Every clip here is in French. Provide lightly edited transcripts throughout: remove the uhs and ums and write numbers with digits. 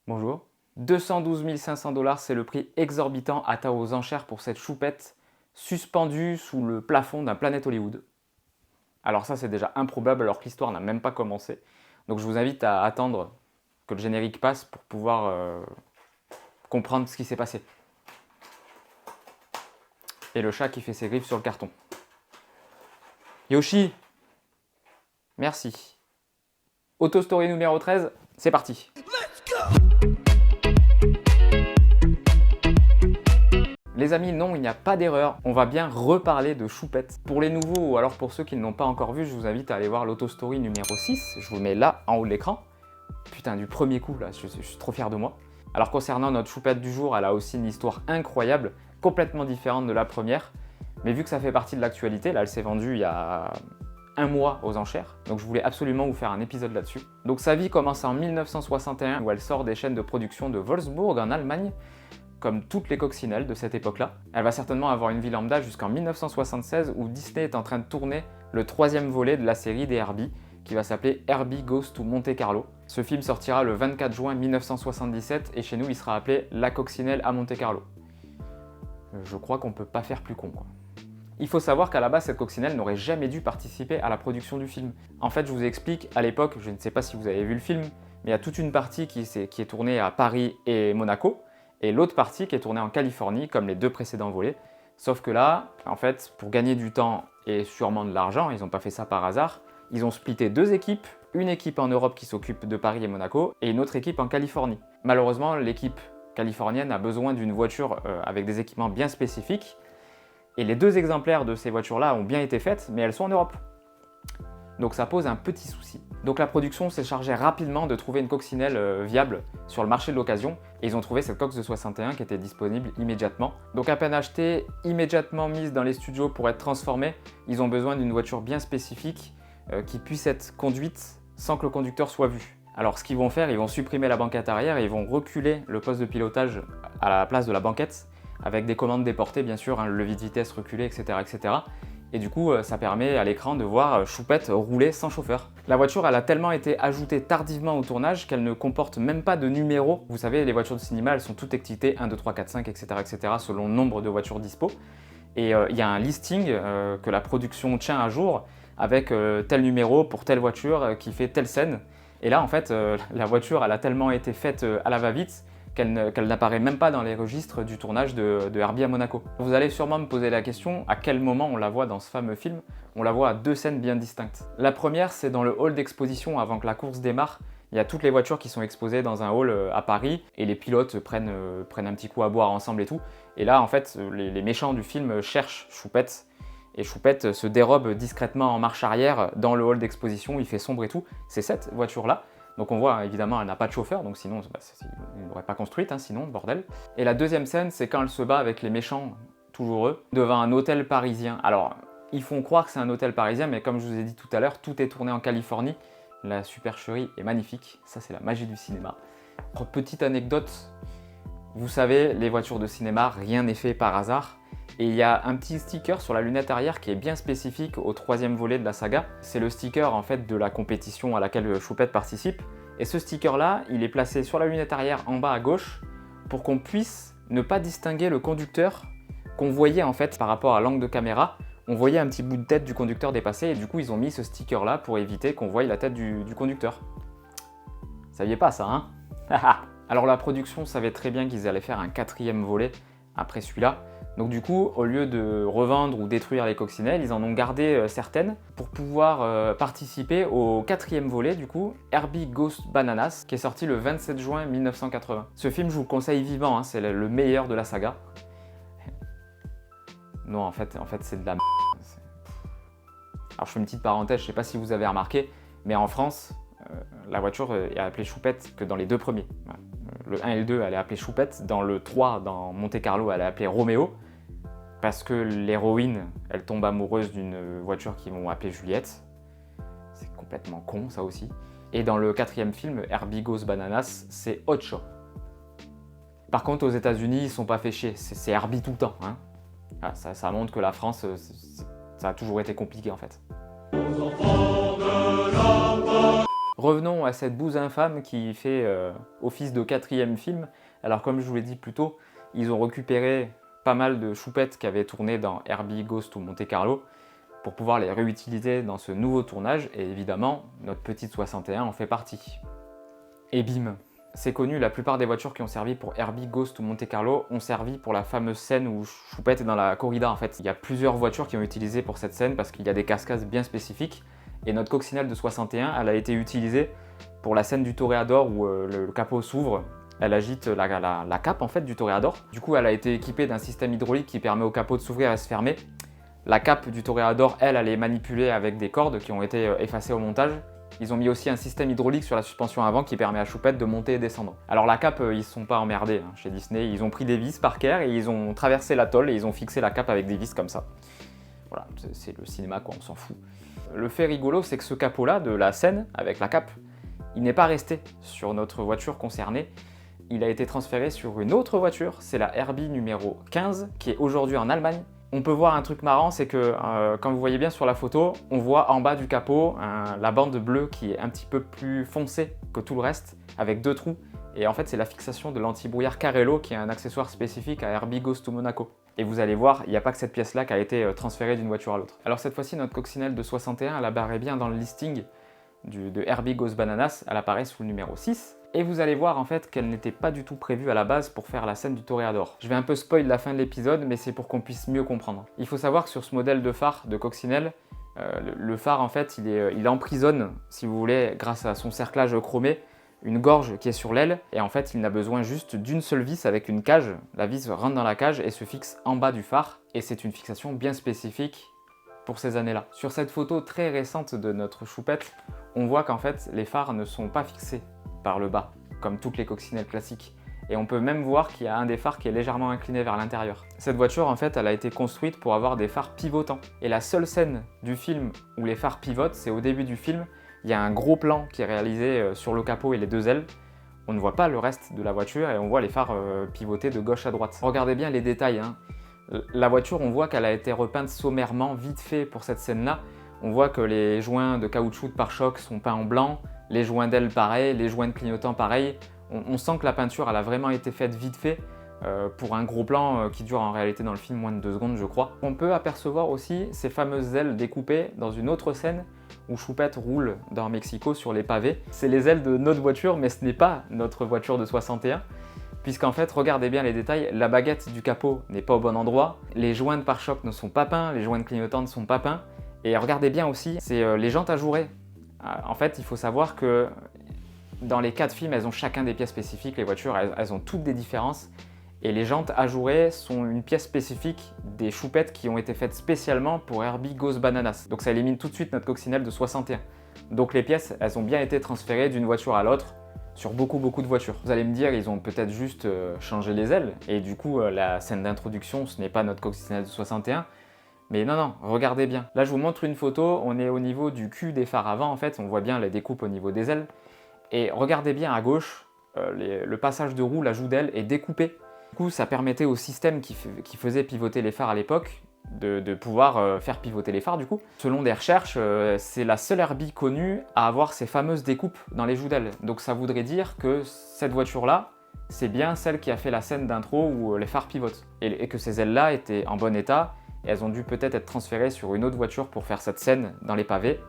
Bonjour. 212 500 $, c'est le prix exorbitant atteint aux enchères pour cette choupette suspendue sous le plafond d'un Planet Hollywood. Alors ça, c'est déjà improbable alors que l'histoire n'a même pas commencé. Donc je vous invite à attendre que le générique passe pour pouvoir comprendre ce qui s'est passé. Et le chat qui fait ses griffes sur le carton. Yoshi, merci. Autostory numéro 13, c'est parti. Les amis, non, il n'y a pas d'erreur, on va bien reparler de choupette. Pour les nouveaux ou alors pour ceux qui ne l'ont pas encore vu, je vous invite à aller voir l'autostory numéro 6, je vous le mets là en haut de l'écran. Putain, du premier coup, là, je suis trop fier de moi. Alors concernant notre choupette du jour, elle a aussi une histoire incroyable, complètement différente de la première. Mais vu que ça fait partie de l'actualité, là elle s'est vendue il y a un mois aux enchères, donc je voulais absolument vous faire un épisode là-dessus. Donc sa vie commence en 1961 où elle sort des chaînes de production de Wolfsburg en Allemagne, comme toutes les coccinelles de cette époque-là. Elle va certainement avoir une vie lambda jusqu'en 1976 où Disney est en train de tourner le 3e volet de la série des Herbie, qui va s'appeler Herbie Goes to Monte Carlo. Ce film sortira le 24 juin 1977 et chez nous il sera appelé La coccinelle à Monte Carlo. Je crois qu'on peut pas faire plus con, quoi. Il faut savoir qu'à la base, cette coccinelle n'aurait jamais dû participer à la production du film. En fait, je vous explique, à l'époque, je ne sais pas si vous avez vu le film, mais il y a toute une partie qui est tournée à Paris et Monaco, et l'autre partie qui est tournée en Californie, comme les deux précédents volets. Sauf que là, en fait, pour gagner du temps et sûrement de l'argent, ils n'ont pas fait ça par hasard, ils ont splitté deux équipes, une équipe en Europe qui s'occupe de Paris et Monaco, et une autre équipe en Californie. Malheureusement, l'équipe californienne a besoin d'une voiture avec des équipements bien spécifiques, et les deux exemplaires de ces voitures-là ont bien été faites, mais elles sont en Europe. Donc ça pose un petit souci. Donc la production s'est chargée rapidement de trouver une coccinelle viable sur le marché de l'occasion, et ils ont trouvé cette Cox de 61 qui était disponible immédiatement. Donc à peine achetée, immédiatement mise dans les studios pour être transformée, ils ont besoin d'une voiture bien spécifique qui puisse être conduite sans que le conducteur soit vu. Alors ce qu'ils vont faire, ils vont supprimer la banquette arrière et ils vont reculer le poste de pilotage à la place de la banquette, avec des commandes déportées bien sûr, le levier de vitesse reculé, etc. etc. Et du coup, ça permet à l'écran de voir Choupette rouler sans chauffeur. La voiture, elle a tellement été ajoutée tardivement au tournage qu'elle ne comporte même pas de numéro. Vous savez, les voitures de cinéma, elles sont toutes étiquetées 1, 2, 3, 4, 5, etc. etc. selon le nombre de voitures dispo. Et il y a un listing que la production tient à jour avec tel numéro pour telle voiture qui fait telle scène. Et là, en fait, la voiture, elle a tellement été faite à la va-vite qu'elle n'apparaît même pas dans les registres du tournage de Herbie à Monaco. Vous allez sûrement me poser la question, à quel moment on la voit dans ce fameux film? On la voit à deux scènes bien distinctes. La première, c'est dans le hall d'exposition avant que la course démarre. Il y a toutes les voitures qui sont exposées dans un hall à Paris et les pilotes prennent un petit coup à boire ensemble et tout. Et là, en fait, les méchants du film cherchent Choupette. Et Choupette se dérobe discrètement en marche arrière dans le hall d'exposition, il fait sombre et tout. C'est cette voiture-là. Donc on voit, évidemment, elle n'a pas de chauffeur, donc sinon, ils ne l'auraient pas construite, hein, sinon, bordel. Et la deuxième scène, c'est quand elle se bat avec les méchants, toujours eux, devant un hôtel parisien. Alors, ils font croire que c'est un hôtel parisien, mais comme je vous ai dit tout à l'heure, tout est tourné en Californie. La supercherie est magnifique, ça c'est la magie du cinéma. Petite anecdote, vous savez, les voitures de cinéma, rien n'est fait par hasard. Et il y a un petit sticker sur la lunette arrière qui est bien spécifique au 3e volet de la saga. C'est le sticker en fait de la compétition à laquelle Choupette participe. Et ce sticker là, il est placé sur la lunette arrière en bas à gauche pour qu'on puisse ne pas distinguer le conducteur qu'on voyait en fait par rapport à l'angle de caméra. On voyait un petit bout de tête du conducteur dépasser et du coup ils ont mis ce sticker là pour éviter qu'on voie la tête du conducteur. Vous saviez pas ça, hein? Alors la production savait très bien qu'ils allaient faire un 4e volet après celui-là. Donc du coup, au lieu de revendre ou détruire les coccinelles, ils en ont gardé certaines pour pouvoir participer au 4e volet du coup, Herbie Goes Bananas, qui est sorti le 27 juin 1980. Ce film, je vous le conseille vivement, hein, c'est le meilleur de la saga. Non, en fait c'est de la merde. Alors je fais une petite parenthèse, je sais pas si vous avez remarqué, mais en France, la voiture est appelée Choupette que dans les deux premiers. Voilà. Le 1 et le 2, elle est appelée Choupette. Dans le 3, dans Monte Carlo, elle est appelée Roméo. Parce que l'héroïne, elle tombe amoureuse d'une voiture qu'ils vont appeler Juliette. C'est complètement con, ça aussi. Et dans le 4e film, Herbie Goes Bananas, c'est Ocho. Par contre, aux États-Unis, ils sont pas fait chier. C'est Herbie tout le temps. Hein. Ah, ça montre que la France, ça a toujours été compliqué en fait. revenons à cette bouse infâme qui fait office de 4e film. Alors comme je vous l'ai dit plus tôt, ils ont récupéré pas mal de choupettes qui avaient tourné dans Herbie Goes to Monte Carlo pour pouvoir les réutiliser dans ce nouveau tournage, et évidemment, notre petite 61 en fait partie. Et bim, c'est connu, la plupart des voitures qui ont servi pour Herbie Goes to Monte Carlo ont servi pour la fameuse scène où Choupette est dans la corrida en fait. Il y a plusieurs voitures qui ont utilisé pour cette scène parce qu'il y a des cascades bien spécifiques, et notre coccinelle de 61, elle a été utilisée pour la scène du toréador où le capot s'ouvre. Elle agite la cape en fait du toréador. Du coup, elle a été équipée d'un système hydraulique qui permet au capot de s'ouvrir et de se fermer. La cape du toréador, elle est manipulée avec des cordes qui ont été effacées au montage. Ils ont mis aussi un système hydraulique sur la suspension avant qui permet à Choupette de monter et descendre. Alors la cape, ils ne se sont pas emmerdés chez Disney. Ils ont pris des vis Parker et ils ont traversé l'atoll et ils ont fixé la cape avec des vis comme ça. Voilà, c'est le cinéma quoi, on s'en fout. Le fait rigolo, c'est que ce capot-là de la scène avec la cape, il n'est pas resté sur notre voiture concernée. Il a été transféré sur une autre voiture, c'est la Herbie numéro 15, qui est aujourd'hui en Allemagne. On peut voir un truc marrant, c'est que, comme vous voyez bien sur la photo, on voit en bas du capot la bande bleue qui est un petit peu plus foncée que tout le reste, avec 2 trous. Et en fait, c'est la fixation de l'antibrouillard Carello, qui est un accessoire spécifique à Herbie Goes to Monaco. Et vous allez voir, il n'y a pas que cette pièce-là qui a été transférée d'une voiture à l'autre. Alors cette fois-ci, notre coccinelle de 61, elle apparaît bien dans le listing de Herbie Goes Bananas, elle apparaît sous le numéro 6. Et vous allez voir en fait qu'elle n'était pas du tout prévue à la base pour faire la scène du toréador. Je vais un peu spoil la fin de l'épisode, mais c'est pour qu'on puisse mieux comprendre. Il faut savoir que sur ce modèle de phare de coccinelle, le phare en fait il emprisonne, si vous voulez, grâce à son cerclage chromé, une gorge qui est sur l'aile, et en fait il n'a besoin juste d'une seule vis avec une cage. La vis rentre dans la cage et se fixe en bas du phare, et c'est une fixation bien spécifique pour ces années-là. Sur cette photo très récente de notre Choupette, on voit qu'en fait les phares ne sont pas fixés par le bas, comme toutes les coccinelles classiques. Et on peut même voir qu'il y a un des phares qui est légèrement incliné vers l'intérieur. Cette voiture, en fait, elle a été construite pour avoir des phares pivotants. Et la seule scène du film où les phares pivotent, c'est au début du film. Il y a un gros plan qui est réalisé sur le capot et les 2 ailes. On ne voit pas le reste de la voiture et on voit les phares pivoter de gauche à droite. Regardez bien les détails, hein. La voiture, on voit qu'elle a été repeinte sommairement, vite fait pour cette scène-là. On voit que les joints de caoutchouc de pare-choc sont peints en blanc, les joints d'ailes pareil, les joints de clignotant pareil. On sent que la peinture elle a vraiment été faite vite fait pour un gros plan qui dure en réalité dans le film moins de 2 secondes je crois. On peut apercevoir aussi ces fameuses ailes découpées dans une autre scène où Choupette roule dans Mexico sur les pavés. C'est les ailes de notre voiture, mais ce n'est pas notre voiture de 61. Puisqu'en fait, regardez bien les détails, la baguette du capot n'est pas au bon endroit, les joints de pare-choc ne sont pas peints, les joints de clignotant ne sont pas peints. Et regardez bien aussi, c'est les jantes ajourées. En fait, il faut savoir que dans les 4 films, elles ont chacun des pièces spécifiques. Les voitures, elles ont toutes des différences. Et les jantes ajourées sont une pièce spécifique des choupettes qui ont été faites spécialement pour Herbie Goes Bananas. Donc ça élimine tout de suite notre coccinelle de 61. Donc les pièces, elles ont bien été transférées d'une voiture à l'autre sur beaucoup de voitures. Vous allez me dire, ils ont peut-être juste changé les ailes. Et du coup, la scène d'introduction, ce n'est pas notre coccinelle de 61. Mais non, regardez bien. Là, je vous montre une photo, on est au niveau du cul des phares avant, en fait, on voit bien les découpes au niveau des ailes. Et regardez bien à gauche, le passage de roue, la joue d'aile est découpée. Du coup, ça permettait au système qui faisait pivoter les phares à l'époque de pouvoir faire pivoter les phares du coup. Selon des recherches, c'est la seule Herbie connue à avoir ces fameuses découpes dans les joues d'aile. Donc ça voudrait dire que cette voiture-là, c'est bien celle qui a fait la scène d'intro où les phares pivotent. Et que ces ailes-là étaient en bon état. Et elles ont dû peut-être être transférées sur une autre voiture pour faire cette scène dans les pavés.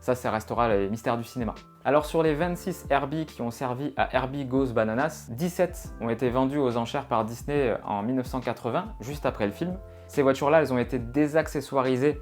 Ça restera les mystères du cinéma. Alors sur les 26 Herbie qui ont servi à Herbie Goes Bananas, 17 ont été vendus aux enchères par Disney en 1980, juste après le film. Ces voitures-là, elles ont été désaccessoirisées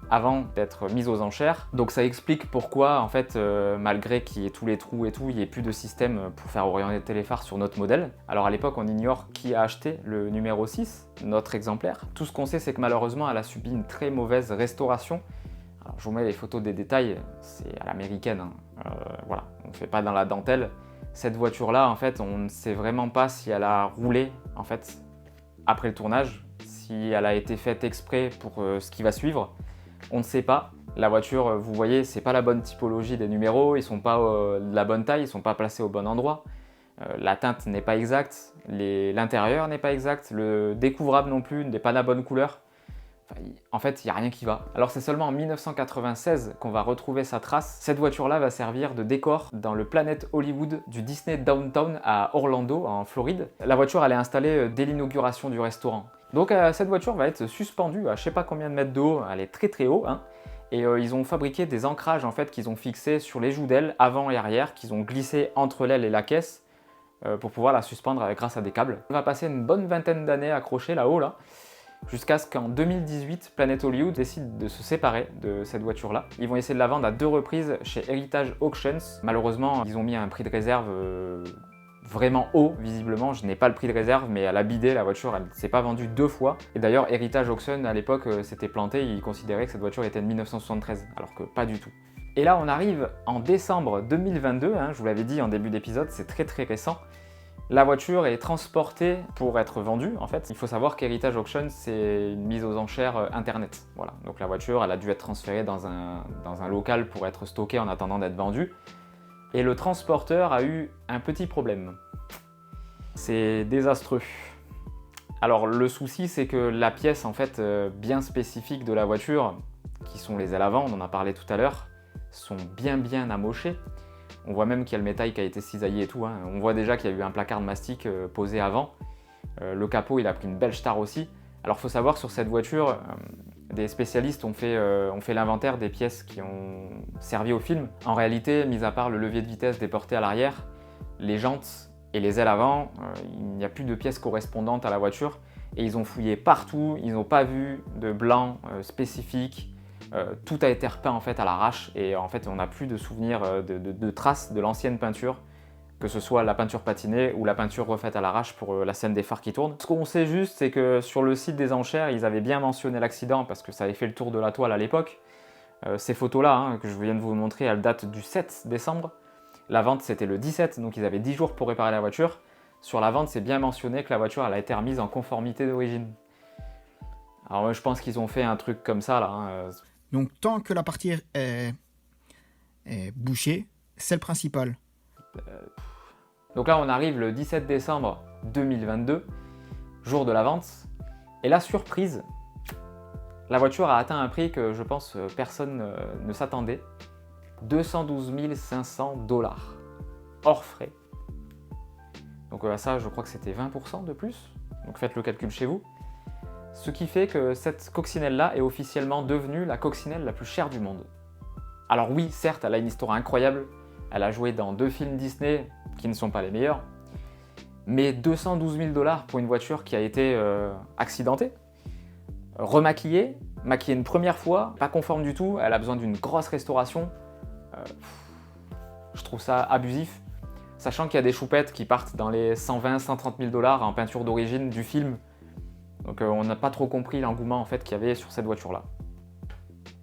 avant d'être mises aux enchères. Donc ça explique pourquoi, en fait, malgré qu'il y ait tous les trous et tout, il n'y ait plus de système pour faire orienter les phares sur notre modèle. Alors à l'époque, on ignore qui a acheté le numéro 6, notre exemplaire. Tout ce qu'on sait, c'est que malheureusement, elle a subi une très mauvaise restauration. Alors je vous mets les photos des détails, c'est à l'américaine, hein. Voilà, on ne fait pas dans la dentelle. Cette voiture-là, en fait, on ne sait vraiment pas si elle a roulé, en fait, après le tournage, si elle a été faite exprès pour ce qui va suivre. On ne sait pas. La voiture, vous voyez, c'est pas la bonne typologie des numéros, ils sont pas de la bonne taille, ils sont pas placés au bon endroit. La teinte n'est pas exacte, l'intérieur n'est pas exact, le découvrable non plus n'est pas la bonne couleur. En fait, il n'y a rien qui va. Alors c'est seulement en 1996 qu'on va retrouver sa trace. Cette voiture-là va servir de décor dans le Planet Hollywood du Disney Downtown à Orlando, en Floride. La voiture, elle est installée dès l'inauguration du restaurant. Donc cette voiture va être suspendue à je sais pas combien de mètres de haut, elle est très très haut, hein. Et ils ont fabriqué des ancrages en fait qu'ils ont fixés sur les joues d'aile avant et arrière, qu'ils ont glissés entre l'aile et la caisse pour pouvoir la suspendre grâce à des câbles. On va passer une bonne vingtaine d'années accrochée là-haut là, jusqu'à ce qu'en 2018, Planet Hollywood décide de se séparer de cette voiture-là. Ils vont essayer de la vendre à 2 reprises chez Heritage Auctions. Malheureusement, ils ont mis un prix de réserve vraiment haut, visiblement. Je n'ai pas le prix de réserve, mais elle a bidé, la voiture, elle ne s'est pas vendue 2 fois. Et d'ailleurs, Heritage Auction, à l'époque, s'était planté. Ils considéraient que cette voiture était de 1973, alors que pas du tout. Et là, on arrive en décembre 2022, hein, je vous l'avais dit en début d'épisode, c'est très très récent. La voiture est transportée pour être vendue, en fait. Il faut savoir qu'Heritage Auction, c'est une mise aux enchères internet. Voilà. Donc la voiture, elle a dû être transférée dans un local pour être stockée en attendant d'être vendue. Et le transporteur a eu un petit problème. C'est désastreux. Alors le souci, c'est que la pièce en fait bien spécifique de la voiture, qui sont les ailes avant, on en a parlé tout à l'heure, sont bien amochées. On voit même qu'il y a le métal qui a été cisaillé et tout, hein. On voit déjà qu'il y a eu un placard de mastic posé avant. Le capot, il a pris une belle star aussi. Alors il faut savoir que sur cette voiture, des spécialistes ont fait l'inventaire des pièces qui ont servi au film. En réalité, mis à part le levier de vitesse déporté à l'arrière, les jantes et les ailes avant, il n'y a plus de pièces correspondantes à la voiture. Et ils ont fouillé partout, ils n'ont pas vu de blanc spécifique. Tout a été repeint en fait à l'arrache et en fait on n'a plus de souvenirs de traces de l'ancienne peinture, que ce soit la peinture patinée ou la peinture refaite à l'arrache pour la scène des phares qui tournent. Ce qu'on sait juste, c'est que sur le site des enchères, ils avaient bien mentionné l'accident parce que ça avait fait le tour de la toile à l'époque. Ces photos-là, hein, que je viens de vous montrer, elles datent du 7 décembre. La vente, c'était le 17, donc ils avaient 10 jours pour réparer la voiture. Sur la vente, c'est bien mentionné que la voiture elle a été remise en conformité d'origine. Alors moi, je pense qu'ils ont fait un truc comme ça, là. Hein. Donc tant que la partie est bouchée, c'est le principal. Donc là, on arrive le 17 décembre 2022, jour de la vente. Et la surprise, la voiture a atteint un prix que je pense personne ne s'attendait. 212 500 $, hors frais. Donc ça, je crois que c'était 20% de plus. Donc faites le calcul chez vous. Ce qui fait que cette coccinelle-là est officiellement devenue la coccinelle la plus chère du monde. Alors oui, certes, elle a une histoire incroyable. Elle a joué dans 2 films Disney qui ne sont pas les meilleurs. Mais 212 000 $ pour une voiture qui a été accidentée, remaquillée, maquillée une première fois, pas conforme du tout, elle a besoin d'une grosse restauration. Je trouve ça abusif. Sachant qu'il y a des choupettes qui partent dans les 120-130 000 $ en peinture d'origine du film. Donc on n'a pas trop compris l'engouement en fait qu'il y avait sur cette voiture-là.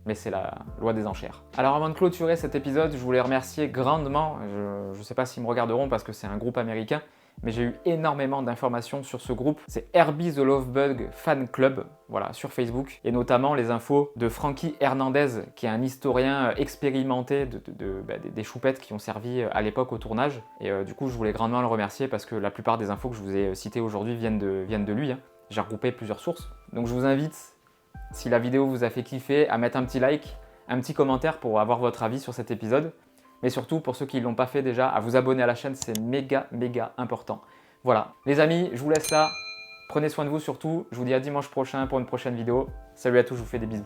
Mais c'est la loi des enchères. Alors avant de clôturer cet épisode, je voulais remercier grandement, je ne sais pas s'ils me regarderont parce que c'est un groupe américain, mais j'ai eu énormément d'informations sur ce groupe. C'est Herbie the Lovebug Fan Club, voilà, sur Facebook, et notamment les infos de Frankie Hernandez, qui est un historien expérimenté des choupettes qui ont servi à l'époque au tournage. Et du coup, je voulais grandement le remercier parce que la plupart des infos que je vous ai citées aujourd'hui viennent de lui, hein. J'ai regroupé plusieurs sources. Donc je vous invite, si la vidéo vous a fait kiffer, à mettre un petit like, un petit commentaire pour avoir votre avis sur cet épisode. Mais surtout, pour ceux qui ne l'ont pas fait déjà, à vous abonner à la chaîne, c'est méga important. Voilà, les amis, je vous laisse là. Prenez soin de vous surtout. Je vous dis à dimanche prochain pour une prochaine vidéo. Salut à tous, je vous fais des bisous.